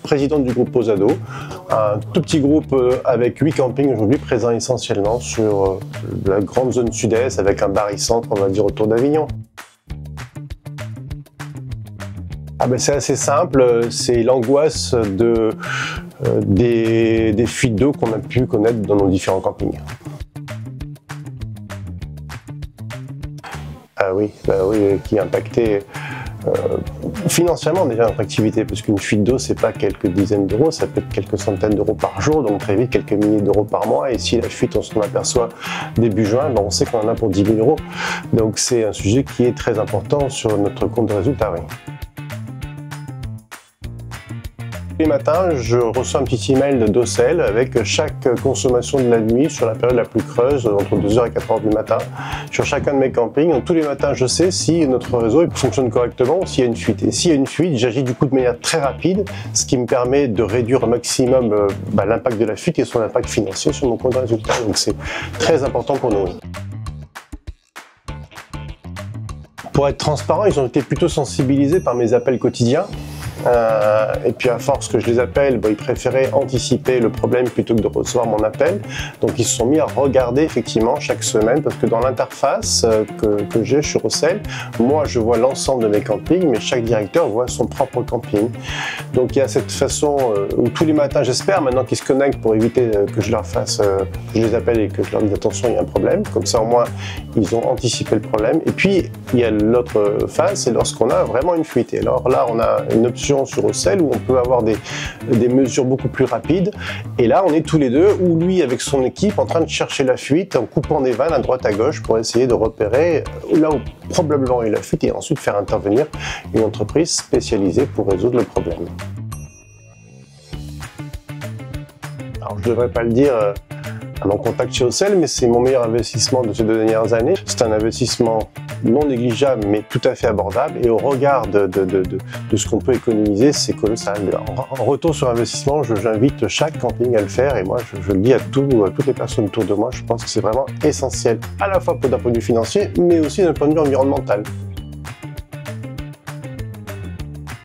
Président du groupe Posado, un tout petit groupe avec 8 campings aujourd'hui présents essentiellement sur la grande zone sud-est avec un barycentre, on va dire, autour d'Avignon. C'est assez simple, c'est l'angoisse des fuites d'eau qu'on a pu connaître dans nos différents campings. Oui, qui impactait financièrement déjà notre activité, parce qu'une fuite d'eau c'est pas quelques dizaines d'euros, ça peut être quelques centaines d'euros par jour, donc très vite quelques milliers d'euros par mois, et si la fuite on s'en aperçoit début juin, on sait qu'on en a pour 10 000 euros. Donc c'est un sujet qui est très important sur notre compte de résultat. Oui. Tous les matins, je reçois un petit email de Docel avec chaque consommation de la nuit sur la période la plus creuse, entre 2h et 4h du matin, sur chacun de mes campings. Donc, tous les matins, je sais si notre réseau fonctionne correctement ou s'il y a une fuite. Et s'il y a une fuite, j'agis du coup de manière très rapide, ce qui me permet de réduire au maximum l'impact de la fuite et son impact financier sur mon compte de résultat. Donc c'est très important pour nous. Pour être transparent, ils ont été plutôt sensibilisés par mes appels quotidiens. Et puis à force que je les appelle, ils préféraient anticiper le problème plutôt que de recevoir mon appel. Donc ils se sont mis à regarder effectivement chaque semaine, parce que dans l'interface que j'ai sur Ocel, moi je vois l'ensemble de mes campings, mais chaque directeur voit son propre camping. Donc il y a cette façon où tous les matins, j'espère maintenant qu'ils se connectent pour éviter que je leur fasse, que je les appelle et que je leur dise attention, il y a un problème. Comme ça au moins ils ont anticipé le problème. Et puis il y a l'autre phase, c'est lorsqu'on a vraiment une fuite. Et alors là on a une option sur Ocel où on peut avoir des mesures beaucoup plus rapides, et là on est tous les deux, ou lui avec son équipe en train de chercher la fuite en coupant des vannes à droite à gauche pour essayer de repérer là où probablement il y a la fuite et ensuite faire intervenir une entreprise spécialisée pour résoudre le problème. Alors je ne devrais pas le dire à mon contact chez Ocel, mais c'est mon meilleur investissement de ces 2 dernières années. C'est un investissement non négligeable, mais tout à fait abordable, et au regard de ce qu'on peut économiser, c'est colossal. En retour sur investissement, j'invite chaque camping à le faire, et moi je le dis à toutes les personnes autour de moi, je pense que c'est vraiment essentiel, à la fois d'un point de vue financier, mais aussi d'un point de vue environnemental.